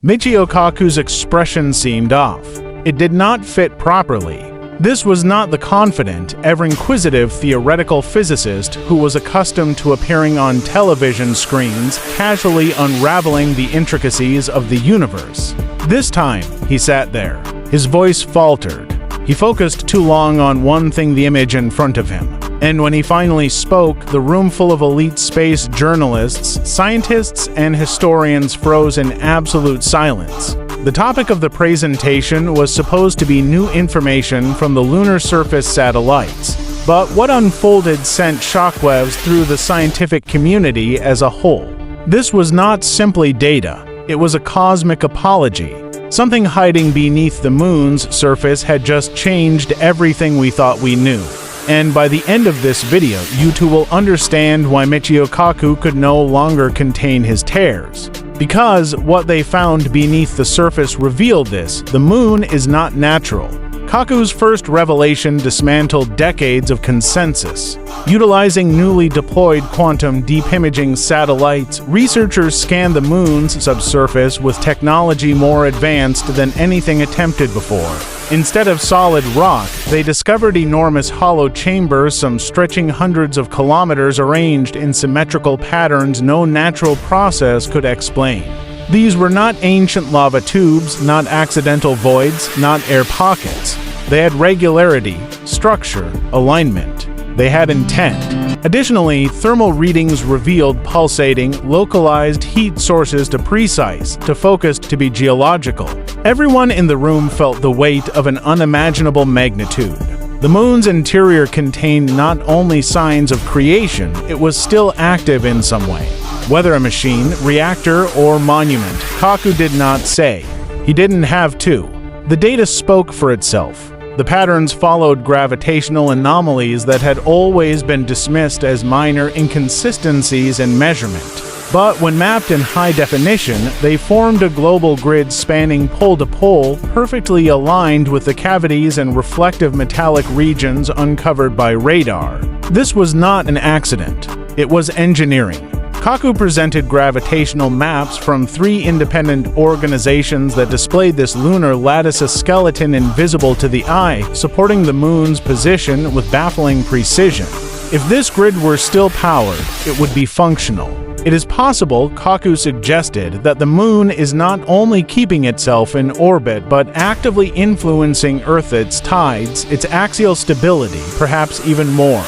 Michio Kaku's expression seemed off. It did not fit properly. This was not the confident, ever-inquisitive theoretical physicist who was accustomed to appearing on television screens, casually unraveling the intricacies of the universe. This time, he sat there. His voice faltered. He focused too long on one thing, the image in front of him. And when he finally spoke, the room full of elite space journalists, scientists, and historians froze in absolute silence. The topic of the presentation was supposed to be new information from the lunar surface satellites, but what unfolded sent shockwaves through the scientific community as a whole. This was not simply data, it was a cosmic apology. Something hiding beneath the moon's surface had just changed everything we thought we knew. And by the end of this video, you two will understand why Michio Kaku could no longer contain his tears. Because what they found beneath the surface revealed this: the moon is not natural. Kaku's first revelation dismantled decades of consensus. Utilizing newly deployed quantum deep imaging satellites, researchers scanned the moon's subsurface with technology more advanced than anything attempted before. Instead of solid rock, they discovered enormous hollow chambers, some stretching hundreds of kilometers, arranged in symmetrical patterns no natural process could explain. These were not ancient lava tubes, not accidental voids, not air pockets. They had regularity, structure, alignment. They had intent. Additionally, thermal readings revealed pulsating, localized heat sources to precise, to focused to be geological. Everyone in the room felt the weight of an unimaginable magnitude. The moon's interior contained not only signs of creation, it was still active in some way. Whether a machine, reactor, or monument, Kaku did not say. He didn't have to. The data spoke for itself. The patterns followed gravitational anomalies that had always been dismissed as minor inconsistencies in measurement. But when mapped in high definition, they formed a global grid spanning pole to pole, perfectly aligned with the cavities and reflective metallic regions uncovered by radar. This was not an accident. It was engineering. Kaku presented gravitational maps from 3 independent organizations that displayed this lunar lattice, a skeleton invisible to the eye, supporting the moon's position with baffling precision. If this grid were still powered, it would be functional. It is possible, Kaku suggested, that the moon is not only keeping itself in orbit but actively influencing Earth, its tides, its axial stability, perhaps even more.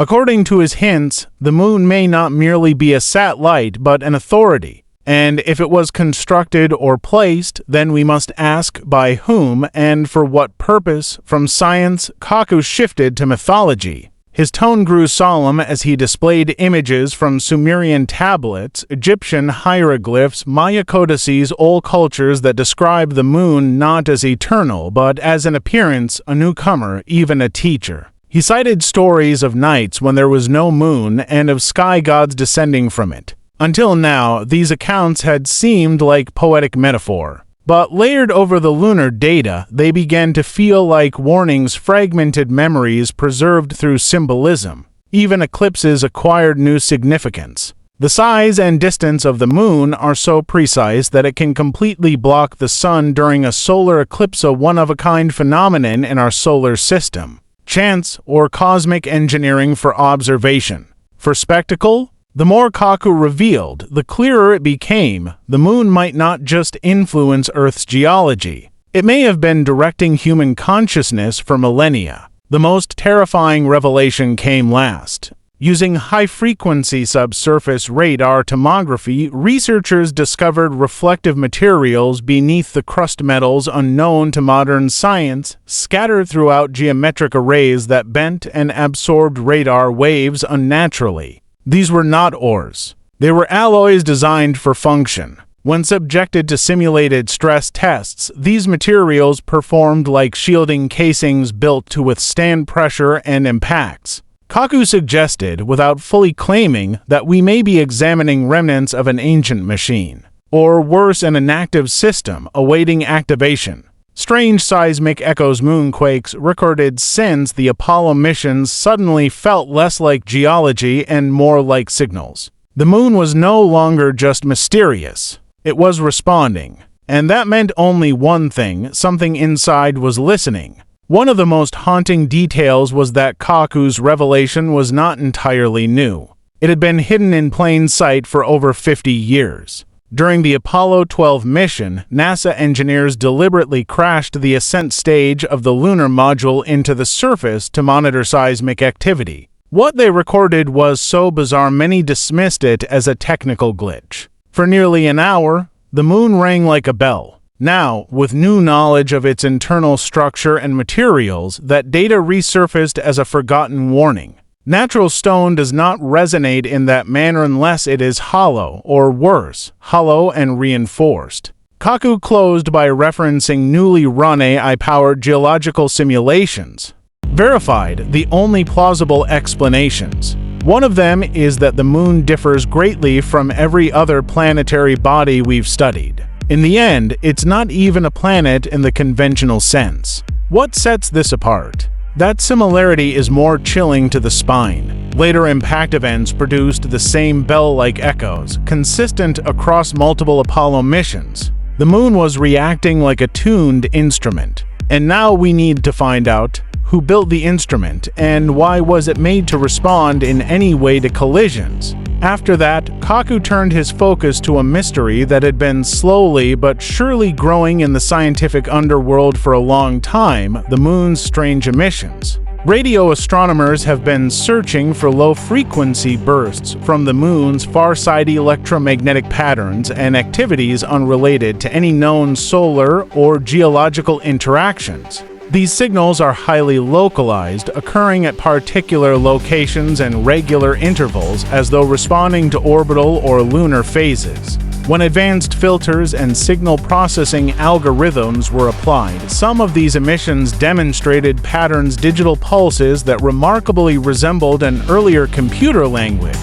According to his hints, the moon may not merely be a satellite but an authority. And if it was constructed or placed, then we must ask by whom and for what purpose. From science, Kaku shifted to mythology. His tone grew solemn as he displayed images from Sumerian tablets, Egyptian hieroglyphs, Maya codices, all cultures that describe the moon not as eternal but as an appearance, a newcomer, even a teacher. He cited stories of nights when there was no moon and of sky gods descending from it. Until now, these accounts had seemed like poetic metaphor. But layered over the lunar data, they began to feel like warnings, fragmented memories preserved through symbolism. Even eclipses acquired new significance. The size and distance of the moon are so precise that it can completely block the sun during a solar eclipse, a one-of-a-kind phenomenon in our solar system. Chance or cosmic engineering for observation. For spectacle? The more Kaku revealed, the clearer it became. The moon might not just influence Earth's geology. It may have been directing human consciousness for millennia. The most terrifying revelation came last. Using high-frequency subsurface radar tomography, researchers discovered reflective materials beneath the crust, metals unknown to modern science, scattered throughout geometric arrays that bent and absorbed radar waves unnaturally. These were not ores. They were alloys designed for function. When subjected to simulated stress tests, these materials performed like shielding casings built to withstand pressure and impacts. Kaku suggested, without fully claiming, that we may be examining remnants of an ancient machine, or worse, an inactive system awaiting activation. Strange seismic echoes, moonquakes recorded since the Apollo missions suddenly felt less like geology and more like signals. The moon was no longer just mysterious. It was responding. And that meant only one thing: something inside was listening. One of the most haunting details was that Kaku's revelation was not entirely new. It had been hidden in plain sight for over 50 years. During the Apollo 12 mission, NASA engineers deliberately crashed the ascent stage of the lunar module into the surface to monitor seismic activity. What they recorded was so bizarre many dismissed it as a technical glitch. For nearly an hour, the moon rang like a bell. Now, with new knowledge of its internal structure and materials, that data resurfaced as a forgotten warning. Natural stone does not resonate in that manner unless it is hollow, or worse, hollow and reinforced. Kaku closed by referencing newly run AI-powered geological simulations. Verified the only plausible explanations. One of them is that the moon differs greatly from every other planetary body we've studied. In the end, it's not even a planet in the conventional sense. What sets this apart? That similarity is more chilling to the spine. Later impact events produced the same bell-like echoes, consistent across multiple Apollo missions. The moon was reacting like a tuned instrument. And now we need to find out who built the instrument and why was it made to respond in any way to collisions. After that, Kaku turned his focus to a mystery that had been slowly but surely growing in the scientific underworld for a long time: the moon's strange emissions. Radio astronomers have been searching for low-frequency bursts from the moon's far-side electromagnetic patterns and activities unrelated to any known solar or geological interactions. These signals are highly localized, occurring at particular locations and regular intervals as though responding to orbital or lunar phases. When advanced filters and signal processing algorithms were applied, some of these emissions demonstrated patterns, digital pulses that remarkably resembled an earlier computer language.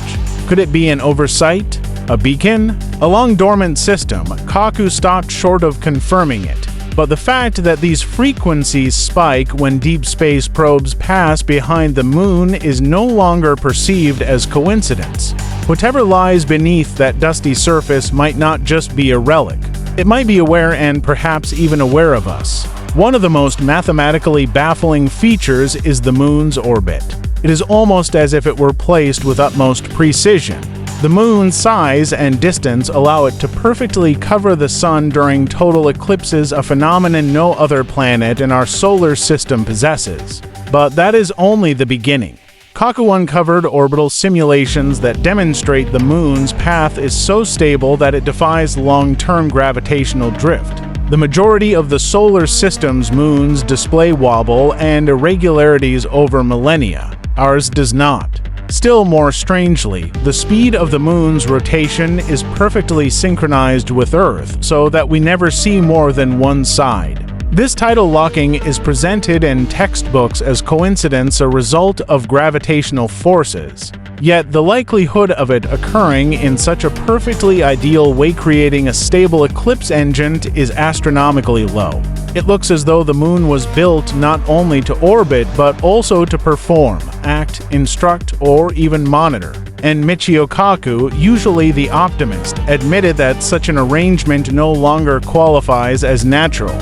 Could it be an oversight? A beacon? A long-dormant system? Kaku stopped short of confirming it. But the fact that these frequencies spike when deep space probes pass behind the moon is no longer perceived as coincidence. Whatever lies beneath that dusty surface might not just be a relic. It might be aware and perhaps even aware of us. One of the most mathematically baffling features is the moon's orbit. It is almost as if it were placed with utmost precision. The moon's size and distance allow it to perfectly cover the sun during total eclipses, a phenomenon no other planet in our solar system possesses. But that is only the beginning. Kaku uncovered orbital simulations that demonstrate the moon's path is so stable that it defies long-term gravitational drift. The majority of the solar system's moons display wobble and irregularities over millennia. Ours does not. Still more strangely, the speed of the moon's rotation is perfectly synchronized with Earth so that we never see more than one side. This tidal locking is presented in textbooks as coincidence, a result of gravitational forces. Yet the likelihood of it occurring in such a perfectly ideal way, creating a stable eclipse engine, is astronomically low. It looks as though the moon was built not only to orbit but also to perform, act, instruct, or even monitor. And Michio Kaku, usually the optimist, admitted that such an arrangement no longer qualifies as natural.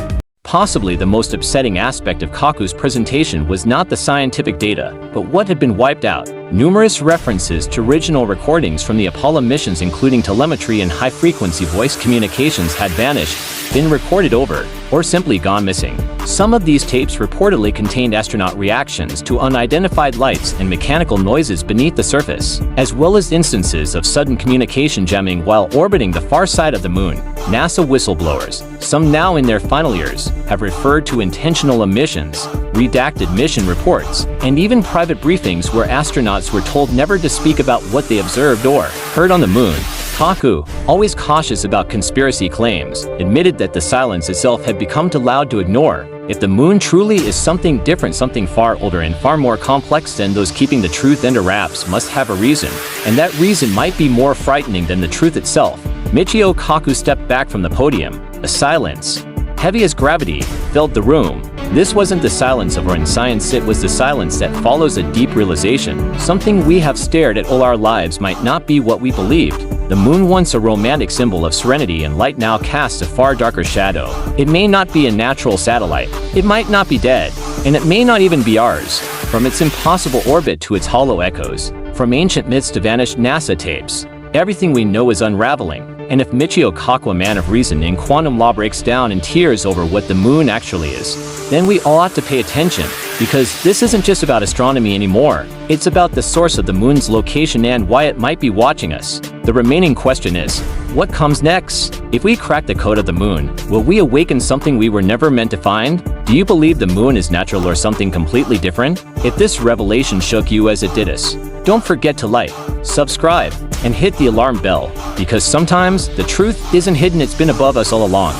Possibly the most upsetting aspect of Kaku's presentation was not the scientific data, but what had been wiped out. Numerous references to original recordings from the Apollo missions, including telemetry and high-frequency voice communications, had vanished, been recorded over, or simply gone missing. Some of these tapes reportedly contained astronaut reactions to unidentified lights and mechanical noises beneath the surface, as well as instances of sudden communication jamming while orbiting the far side of the moon. NASA whistleblowers, some now in their final years, have referred to intentional omissions, redacted mission reports, and even private briefings where astronauts were told never to speak about what they observed or heard on the moon. Kaku, always cautious about conspiracy claims, admitted that the silence itself had become too loud to ignore. If the moon truly is something different, something far older and far more complex, then those keeping the truth under wraps must have a reason, and that reason might be more frightening than the truth itself. Michio Kaku stepped back from the podium. A silence, heavy as gravity, filled the room. This wasn't the silence of in science, it was the silence that follows a deep realization. Something we have stared at all our lives might not be what we believed. The moon, once a romantic symbol of serenity and light, now casts a far darker shadow. It may not be a natural satellite, it might not be dead, and it may not even be ours. From its impossible orbit to its hollow echoes, from ancient myths to vanished NASA tapes, everything we know is unraveling. And if Michio Kaku, a man of reason in quantum law, breaks down in tears over what the moon actually is, then we all ought to pay attention, because this isn't just about astronomy anymore. It's about the source of the moon's location and why it might be watching us. The remaining question is, what comes next? If we crack the code of the moon, will we awaken something we were never meant to find? Do you believe the moon is natural or something completely different? If this revelation shook you as it did us, don't forget to like, subscribe, and hit the alarm bell, because sometimes the truth isn't hidden, it's been above us all along.